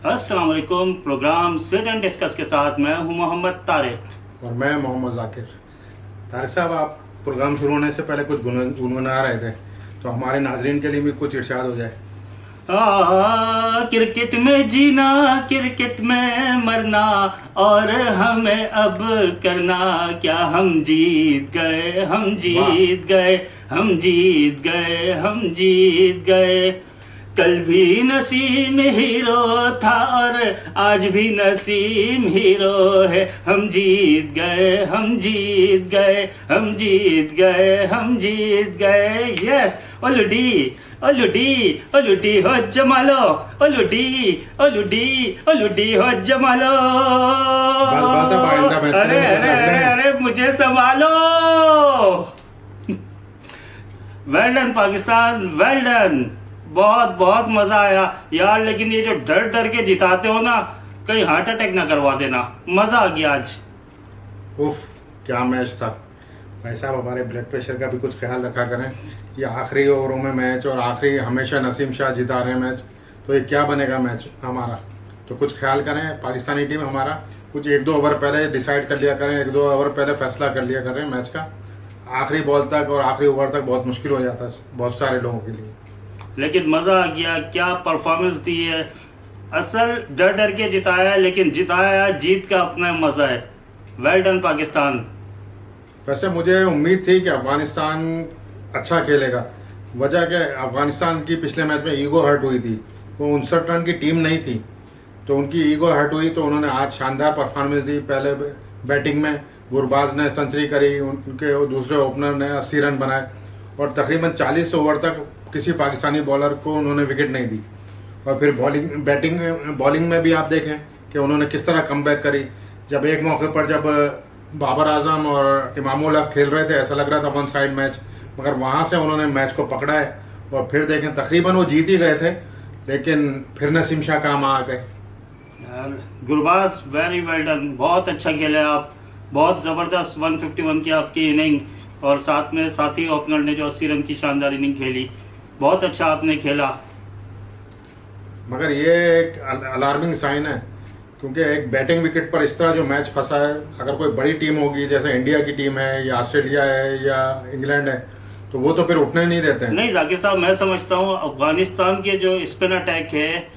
अस्सलाम वालेकुम। Programme sit and discuss के साथ मैं हूं मोहम्मद तारिक। और मैं मोहम्मद जाकिर। तारिक साहब, आप प्रोग्राम शुरू होने से पहले कुछ गुनगुना रहे थे, तो हमारे नाजरीन के लिए भी कुछ इरशाद हो जाए। क्रिकेट में जीना, क्रिकेट में मरना, और हमें अब करना क्या। हम जीत गए, हम वाह। जीत गए, हम जीत गए, हम जीत गए। कल भी नसीम हीरो था और आज भी नसीम हीरो है। हम जीत गए, हम जीत गए, हम जीत गए, हम जीत गए। यस ओलुडी, ओलुडी, ओलुडी हो जमालो, ओलुडी, ओलुडी, ओलुडी हो जमालो। बस अब आइंदा मैच के अरे लिए भी कुछ अरे रख अरे लें। अरे मुझे संभालो। Well done Pakistan, well done. बहुत बहुत मजा आया यार, लेकिन ये जो डर डर के जिताते हो ना, कहीं हार्ट अटैक ना करवा देना। मजा आ गया आज। उफ, क्या मैच था भाई साहब। हमारे ब्लड प्रेशर का भी कुछ ख्याल रखा करें। ये आखिरी ओवरों में मैच, और आखिरी हमेशा नसीम शाह जिता रहे हैं मैच, तो ये क्या बनेगा मैच हमारा। तो कुछ ख्याल करें। पाकिस्तानी टीम हमारा कुछ 1-2 ओवर पहले डिसाइड कर लिया करें, 1-2 ओवर पहले फैसला कर लिया करें मैच का। आखिरी बॉल तक और आखिरी ओवर तक बहुत मुश्किल हो जाता है बहुत सारे लोगों के लिए। लेकिन मजा आ गया, क्या परफॉर्मेंस दी है। असल डर डर के जिताया, लेकिन जिताया, जीत का अपना मजा है। Well done Pakistan. वैसे मुझे उम्मीद थी कि अफगानिस्तान अच्छा खेलेगा। वजह क्या है, अफगानिस्तान की पिछले मैच में ईगो हर्ट हुई थी। वो 59 रन की टीम नहीं थी, तो उनकी ईगो हर्ट हुई, तो उन्होंने आज शानदार परफॉर्मेंस दी। पहले बैटिंग में गुरबाज ने सेंचुरी करी, उनके दूसरे ओपनर ने 80 रन बनाए, और तकरीबन 40 ओवर तक किसी पाकिस्तानी बॉलर को उन्होंने विकेट नहीं दी। और फिर बॉलिंग में भी आप देखें कि उन्होंने किस तरह कमबैक करी। जब एक मौके पर जब बाबर आजम और इमामुल हक खेल रहे थे, ऐसा लग रहा था वन साइड मैच, मगर वहाँ से उन्होंने मैच को पकड़ा है। और फिर देखें, तकरीबन वो जीत ही गए थे, लेकिन फिर नसीम शाह काम आ गए। यार गुरबाज, वेरी वेल डन। बहुत अच्छा खेले आप। बहुत ज़बरदस्त 151 की आपकी इनिंग, और साथ में साथी ओपनर ने जो 80 रन की शानदार इनिंग खेली। बहुत अच्छा आपने खेला। मगर ये एक अलार्मिंग साइन है, क्योंकि एक बैटिंग विकेट पर इस तरह जो मैच फंसा है। अगर कोई बड़ी टीम होगी, जैसे इंडिया की टीम है या ऑस्ट्रेलिया है या इंग्लैंड है, तो वो तो फिर उठने नहीं देते हैं। नहीं जाकिर साहब, मैं समझता हूँ अफगानिस्तान के जो स्पिन अटैक है,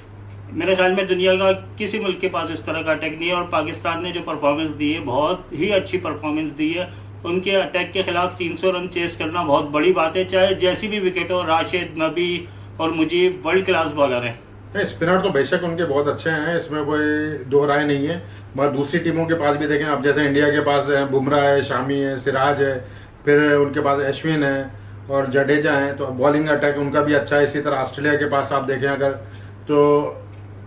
मेरे ख्याल में दुनिया का किसी मुल्क के पास इस तरह का अटैक नहीं है। और पाकिस्तान ने जो परफॉर्मेंस दी है, बहुत ही अच्छी परफॉर्मेंस दी है। उनके अटैक के खिलाफ 300 रन चेस करना बहुत बड़ी बात है, चाहे जैसी भी विकेट हो। राशिद, नबी और मुजीब वर्ल्ड क्लास बॉलर हैं। नहीं, स्पिनर तो बेशक उनके बहुत अच्छे हैं, इसमें कोई दो राय नहीं है। मगर दूसरी टीमों के पास भी देखें अब, जैसे इंडिया के पास है बुमराह है, शामी है, सिराज है, फिर उनके पास अश्विन है और जडेजा है, तो बॉलिंग अटैक उनका भी अच्छा है। इसी तरह ऑस्ट्रेलिया के पास आप देखें अगर, तो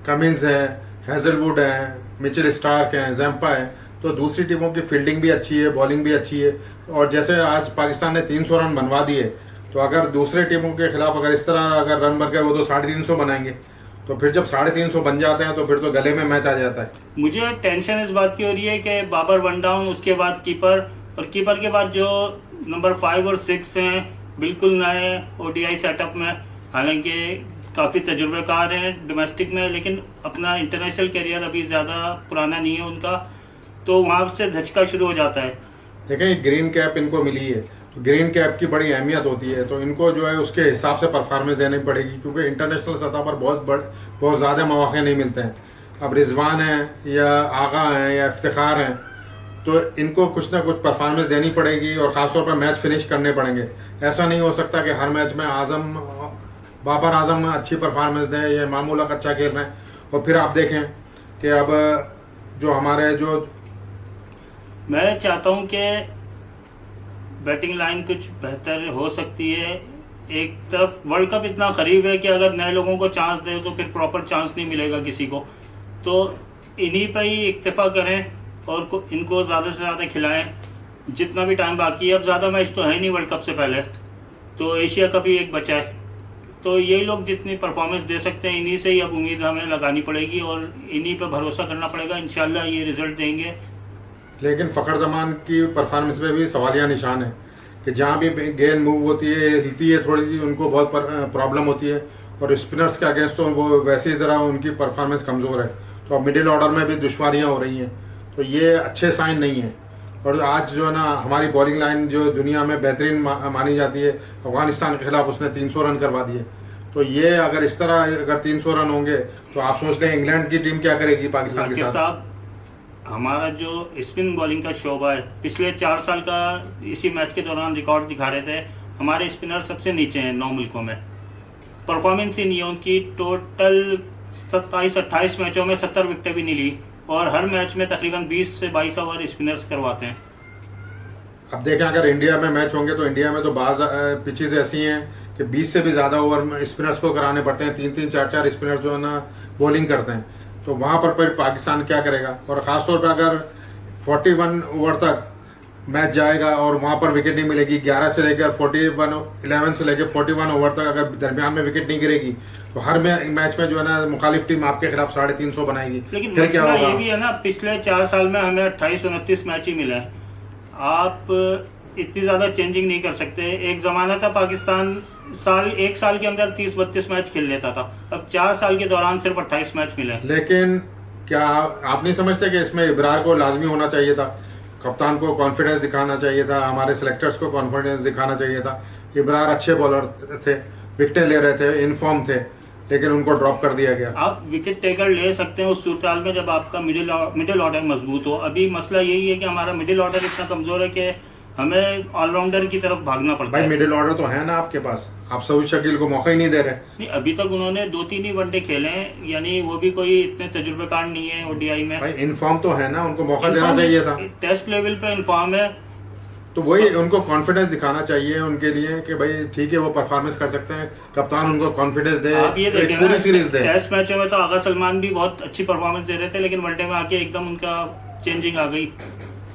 कमिंस है, हेजलवुड है, मिचेल स्टार्क हैं, जैम्पा है। तो दूसरी टीमों की फील्डिंग भी अच्छी है, बॉलिंग भी अच्छी है। और जैसे आज पाकिस्तान ने 300 रन बनवा दिए, तो अगर दूसरे टीमों के खिलाफ अगर इस तरह अगर रन बन गए, वो तो 350 बनाएंगे। तो फिर जब 350 बन जाते हैं, तो फिर तो गले में मैच आ जाता है। मुझे टेंशन इस बात की हो रही है कि बाबर वन डाउन, उसके बाद कीपर, और कीपर के बाद जो नंबर 5 और 6 हैं, बिल्कुल नए ओडीआई सेटअप में। हालांकि काफ़ी तजुर्बेकार हैं डोमेस्टिक में, लेकिन अपना इंटरनेशनल करियर अभी ज़्यादा पुराना नहीं है उनका, तो वहाँ से धचका शुरू हो जाता है। देखें, ग्रीन कैप इनको मिली है, तो ग्रीन कैप की बड़ी अहमियत होती है, तो इनको जो है उसके हिसाब से परफॉर्मेंस देनी पड़ेगी, क्योंकि इंटरनेशनल सतह पर बहुत ज़्यादा मौके नहीं मिलते हैं। अब रिजवान हैं या आगा हैं या इफ्तिखार हैं, तो इनको कुछ ना कुछ परफॉर्मेंस देनी पड़ेगी, और ख़ासतौर पर मैच फिनिश करने पड़ेंगे। ऐसा नहीं हो सकता कि हर मैच में बाबर आजम अच्छी परफॉर्मेंस दें या इमामुल हक अच्छा खेल रहे हैं, और फिर आप देखें कि अब जो हमारे जो मैं चाहता हूँ कि बैटिंग लाइन कुछ बेहतर हो सकती है। एक तरफ वर्ल्ड कप इतना करीब है कि अगर नए लोगों को चांस दे तो फिर प्रॉपर चांस नहीं मिलेगा किसी को, तो इन्हीं पर ही इक्तफा करें और इनको ज़्यादा से ज़्यादा खिलाएं जितना भी टाइम बाकी है। अब ज़्यादा मैच तो है नहीं वर्ल्ड कप से पहले, तो एशिया कप ही एक बचा है। तो यही लोग जितनी परफॉर्मेंस दे सकते हैं, इन्हीं से ही अब उम्मीद हमें लगानी पड़ेगी और इन्हीं पर भरोसा करना पड़ेगा। इंशाल्लाह ये रिजल्ट देंगे। लेकिन फ़खर जमान की परफॉर्मेंस में भी सवालिया निशान है कि जहाँ भी गेंद मूव होती है, हिलती है थोड़ी सी, उनको बहुत प्रॉब्लम होती है। और स्पिनर्स के अगेंस्ट तो वो वैसे ही ज़रा उनकी परफॉर्मेंस कमज़ोर है, तो अब मिडिल ऑर्डर में भी दुश्वारियाँ हो रही हैं, तो ये अच्छे साइन नहीं है। और आज जो है ना हमारी बॉलिंग लाइन जो दुनिया में बेहतरीन मानी जाती है, अफगानिस्तान के खिलाफ उसने 300 रन करवा दिए। तो ये अगर इस तरह अगर 300 रन होंगे तो आप सोच लें इंग्लैंड की टीम क्या करेगी पाकिस्तान के साथ। हमारा जो स्पिन बॉलिंग का शोबा है पिछले 4 साल का इसी मैच के दौरान रिकॉर्ड दिखा रहे थे, हमारे स्पिनर सबसे नीचे हैं 9 मुल्कों में। परफॉर्मेंस ही नहीं है उनकी। टोटल 27-28 मैचों में 70 विकेटें भी नहीं ली और हर मैच में तकरीबन 20 से 22 ओवर स्पिनर्स करवाते हैं। अब देखें अगर इंडिया में मैच होंगे तो इंडिया में तो बाज़ पिचेस ऐसी हैं कि 20 से भी ज़्यादा ओवर स्पिनर्स को कराने पड़ते हैं, 3-3 4-4 स्पिनर्स जो है ना बॉलिंग करते हैं, तो वहाँ पर फिर पाकिस्तान क्या करेगा। और ख़ासतौर पर अगर 41 ओवर तक मैच जाएगा और वहाँ पर विकेट नहीं मिलेगी, 11 से लेकर 11 से लेकर 41 ओवर तक अगर दरमियान में विकेट नहीं गिरेगी तो हर मैच में जो है ना मुखालिफ टीम आपके खिलाफ 350 बनाएगी। लेकिन फिर क्या होगा? ये भी है ना, पिछले 4 साल में हमें 28-29 मैच ही मिले हैं। आप इतनी ज़्यादा चेंजिंग नहीं कर सकते। एक ज़माना था पाकिस्तान एक साल के अंदर 30-32 मैच खेल लेता था, अब 4 साल के दौरान सिर्फ 28 मैच मिले। लेकिन क्या आप नहीं समझते कि इसमें इब्रार को लाजमी होना चाहिए था, कप्तान को कॉन्फिडेंस दिखाना चाहिए था, हमारे सेलेक्टर्स को कॉन्फिडेंस दिखाना चाहिए था। इब्रार अच्छे बॉलर थे, विकेटें ले रहे थे, इनफॉर्म थे, लेकिन उनको ड्रॉप कर दिया गया। आप विकेट टेकर ले सकते हैं उस सूरत में जब आपका मिडिल ऑर्डर मजबूत हो। अभी मसला यही है कि हमारा मिडिल ऑर्डर इतना कमज़ोर है कि हमें ऑलराउंडर की तरफ भागना पड़ता है। भाई मिडिल ऑर्डर तो है ना आपके पास, आप सऊद शकील को मौका ही नहीं दे रहे। नहीं, अभी तक उन्होंने 2-3 ही वनडे खेले हैं, यानी वो भी कोई इतने तजुर्बेकार नहीं है ओडीआई में। भाई इनफॉर्म तो है ना, उनको मौका देना चाहिए था। टेस्ट लेवल पे इनफॉर्म है, तो वही उनको कॉन्फिडेंस दिखाना चाहिए उनके लिए कि भाई ठीक है वो परफॉर्मेंस कर सकते हैं, कप्तान उनको कॉन्फिडेंस दे, आप ये देखें पूरी सीरीज दे। टेस्ट मैचों में तो आगा सलमान भी बहुत अच्छी परफॉर्मेंस दे रहे थे, लेकिन वनडे में आके एकदम उनका चेंजिंग आ गई।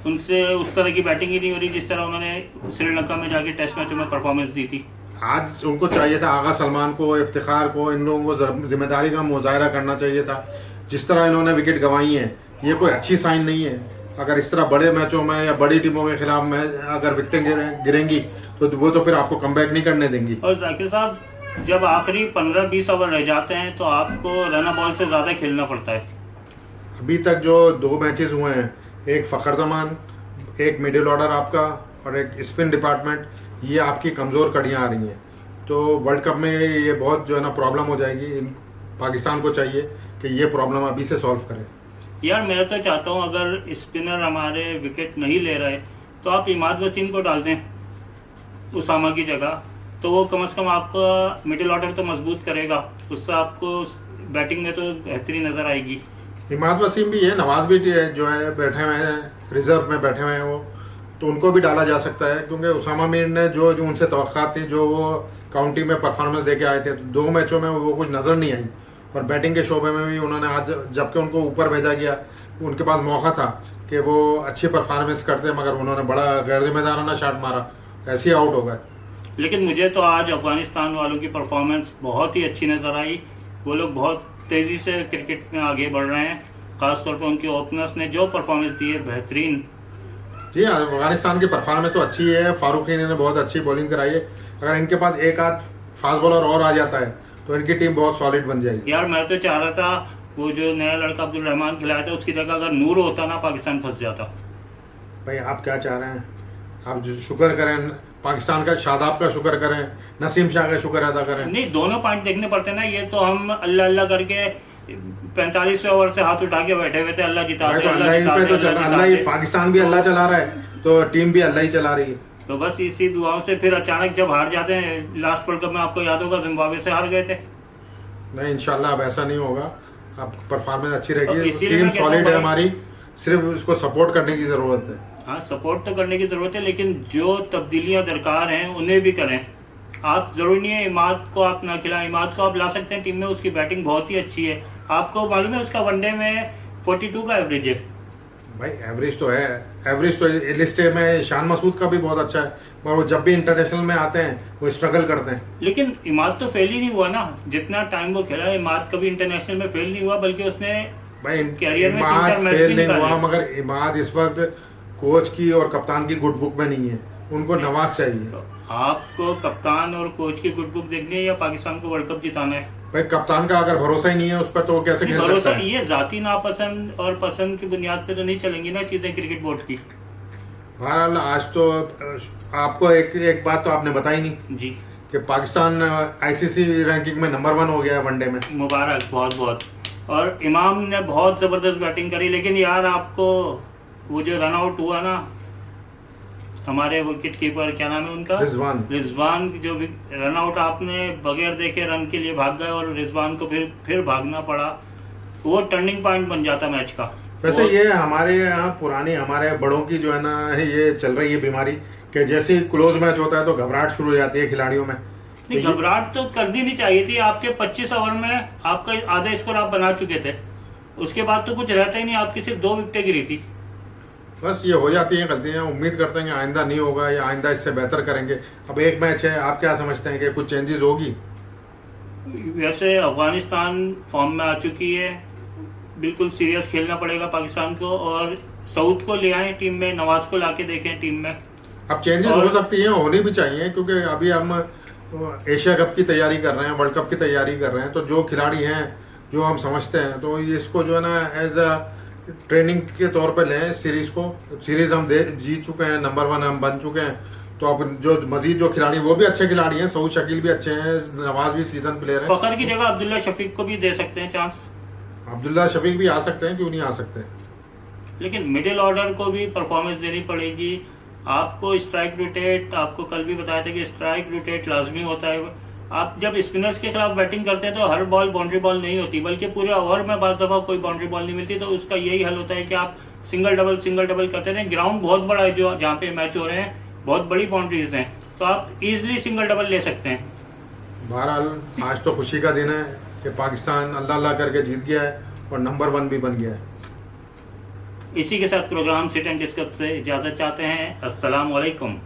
उनसे उस तरह की बैटिंग ही नहीं हो रही जिस तरह उन्होंने श्रीलंका में जाके टेस्ट मैचों में परफॉर्मेंस दी थी। आज उनको चाहिए था आगा सलमान को, इफ्तिखार को, इन लोगों को जिम्मेदारी का मुजाहरा करना चाहिए था। जिस तरह इन्होंने विकेट गंवाई है ये कोई अच्छी साइन नहीं है। अगर इस तरह बड़े मैचों में या बड़ी टीमों के खिलाफ में अगर विकेटें गिरेंगी तो वो तो फिर आपको कमबैक नहीं करने देंगी। और जाकिर साहब, जब आखिरी 15-20 ओवर रह जाते हैं तो आपको रन बॉल से ज़्यादा खेलना पड़ता है। अभी तक जो 2 मैचेस हुए हैं, एक फ़खर जमान, एक मिडिल ऑर्डर आपका और एक स्पिन डिपार्टमेंट, ये आपकी कमज़ोर कड़ियाँ आ रही हैं। तो वर्ल्ड कप में ये बहुत जो है ना प्रॉब्लम हो जाएगी। पाकिस्तान को चाहिए कि ये प्रॉब्लम अभी से सॉल्व करें। यार मैं तो चाहता हूँ अगर स्पिनर हमारे विकेट नहीं ले रहे तो आप इमाद वसीम को डाल दें उसामा की जगह, तो वो कम से कम आपका मिडिल ऑर्डर तो मजबूत करेगा, उससे आपको बैटिंग में तो बेहतरी नज़र आएगी। इमाद वसीम भी है, नवाज भी जो है बैठे हुए हैं, रिजर्व में बैठे हुए हैं वो, तो उनको भी डाला जा सकता है क्योंकि उसामा मीर ने जो उनसे तवक्कात थी, जो वो काउंटी में परफॉर्मेंस दे के आए थे, 2 मैचों में वो कुछ नज़र नहीं आई। और बैटिंग के शोबे में भी उन्होंने आज जबकि उनको ऊपर भेजा गया, उनके पास मौका था कि वो अच्छी परफॉर्मेंस करते, मगर उन्होंने बड़ा गैर जिम्मेदाराना शॉट मारा, ऐसे ही आउट हो गए। लेकिन मुझे तो आज अफगानिस्तान वालों की परफॉर्मेंस बहुत ही अच्छी नज़र आई। वो लोग बहुत तेज़ी से क्रिकेट में आगे बढ़ रहे हैं, ख़ासतौर पर उनके ओपनर्स ने जो परफॉर्मेंस दी है बेहतरीन। जी हाँ, अफगानिस्तान की परफॉर्मेंस तो अच्छी है, फारूकी ने बहुत अच्छी बॉलिंग कराई है। अगर इनके पास एक आध फास्ट बॉलर और आ जाता है तो इनकी टीम बहुत सॉलिड बन जाएगी। यार मैं तो चाह रहा था वो जो नया लड़का अब्दुल रहमान खिलाया था उसकी जगह अगर नूर होता ना, पाकिस्तान फंस जाता। भाई आप क्या चाह रहे हैं? आप जो शुक्र करें पाकिस्तान का, शादाब का शुक्र करें, नसीम शाह का शुक्र अदा करें। नहीं, दोनों पॉइंट देखने पड़ते हैं ना। ये तो हम अल्लाह अल्लाह करके 45वें ओवर से हाथ उठा के बैठे हुए थे, अल्लाह जिता दे, अल्लाह ही, पाकिस्तान भी अल्लाह चला रहा है तो टीम भी अल्लाह ही चला रही है। तो बस इसी दुआओं से फिर अचानक जब हार जाते हैं, लास्ट वर्ल्ड कप में आपको याद होगा जिम्बाब्वे से हार गए थे। नहीं, इंशाल्लाह अब ऐसा नहीं होगा, अब परफॉर्मेंस अच्छी तो रहेगी, टीम सॉलिड है हमारी, सिर्फ उसको सपोर्ट करने की ज़रूरत है। हाँ, सपोर्ट तो करने की ज़रूरत है, लेकिन जो तब्दीलियाँ दरकार हैं उन्हें भी करें। आप ज़रूरी नहीं है इमाद को आप ना खिलाएं, इमाद को आप ला सकते हैं टीम में, उसकी बैटिंग बहुत ही अच्छी है। आपको मालूम है उसका वनडे में 42 का एवरेज है। भाई एवरेज तो है, एवरेज तो लिस्ट में शान मसूद का भी बहुत अच्छा है, पर वो जब भी इंटरनेशनल में आते हैं वो स्ट्रगल करते हैं। लेकिन इमाद तो फेल ही नहीं हुआ ना, जितना टाइम वो खेला इमाद कभी इंटरनेशनल में फेल नहीं हुआ, बल्कि उसने भाई कैरियर में इमाद फेल नहीं हुआ, मगर इमाद इस वक्त कोच की और कप्तान की गुड बुक में नहीं है। उनको नवाज चाहिए। तो आपको कप्तान और कोच की गुड बुक देखनी है या पाकिस्तान को वर्ल्ड कप जिताना है? भाई कप्तान का अगर भरोसा ही नहीं है उस पर तो कैसे खेल भरोसा सकता है? ये जाती नापसंद और पसंद की बुनियाद पे तो नहीं चलेंगी ना चीजें क्रिकेट बोर्ड की। बहरहाल आज तो आपको एक बात तो आपने बताई नहीं जी, कि पाकिस्तान आईसीसी रैंकिंग में नंबर 1 हो गया है वनडे में। मुबारक बहुत बहुत। और इमाम ने बहुत ज़बरदस्त बैटिंग करी, लेकिन यार आपको वो जो रन आउट हुआ ना, हमारे विकेट कीपर क्या नाम है उनका, रिजवान जो रन आउट, आपने बगैर देखे रन के लिए भाग गए और रिजवान को फिर भागना पड़ा, वो टर्निंग पॉइंट बन जाता मैच का। वैसे ये हमारे यहाँ पुरानी हमारे बड़ों की जो है ना ये चल रही है बीमारी कि जैसे ही क्लोज मैच होता है तो घबराहट शुरू हो जाती है खिलाड़ियों में। नहीं, घबराहट तो करनी नहीं चाहिए थी। आपके 25 ओवर में आपका आधा स्कोर आप बना चुके थे, उसके बाद तो कुछ रहता ही नहीं, आपकी सिर्फ 2 विकेटें गिरी थी। बस ये हो जाती हैं गलतियाँ। उम्मीद करते हैं कि आइंदा नहीं होगा या आइंदा इससे बेहतर करेंगे। अब एक मैच है, आप क्या समझते हैं कि कुछ चेंजेस होगी? वैसे अफगानिस्तान फॉर्म में आ चुकी है, बिल्कुल सीरियस खेलना पड़ेगा पाकिस्तान को, और साउथ को ले आए टीम में, नवाज को लाके देखें टीम में। अब चेंजेस हो सकती हैं, होनी भी चाहिए, क्योंकि अभी हम एशिया कप की तैयारी कर रहे हैं, वर्ल्ड कप की तैयारी कर रहे हैं, तो जो खिलाड़ी हैं जो हम समझते हैं तो इसको जो है ना एज अ ट्रेनिंग के तौर पे लें सीरीज को। सीरीज हम जीत चुके हैं, नंबर 1 हम बन चुके हैं, तो अब जो मजीद जो खिलाड़ी वो भी अच्छे खिलाड़ी हैं, सऊद शकील भी अच्छे हैं, नवाज भी सीजन प्लेयर है। फखर की जगह अब्दुल्ला शफीक को भी दे सकते हैं चांस। अब्दुल्ला शफीक भी आ सकते हैं, क्यों नहीं आ सकते? लेकिन मिडिल ऑर्डर को भी परफॉर्मेंस देनी पड़ेगी आपको। स्ट्राइक रोटेट, आपको कल भी बताया था कि स्ट्राइक रोटेट लाजमी होता है। आप जब स्पिनर्स के खिलाफ बैटिंग करते हैं तो हर बॉल बाउंड्री बॉल नहीं होती, बल्कि पूरे ओवर में बाज़ दफ़ा कोई बाउंड्री बॉल नहीं मिलती। तो उसका यही हल होता है कि आप सिंगल डबल करते रहें। ग्राउंड बहुत बड़ा है जो जहाँ पे मैच हो रहे हैं, बहुत बड़ी बाउंड्रीज हैं, तो आप इजीली सिंगल डबल ले सकते हैं। बहरहाल आज तो खुशी का दिन है कि पाकिस्तान अल्लाह अल्लाह करके जीत गया है और नंबर 1 भी बन गया है। इसी के साथ प्रोग्राम सिट एंड डिस्कस से इजाज़त चाहते हैं। अस्सलाम वालेकुम।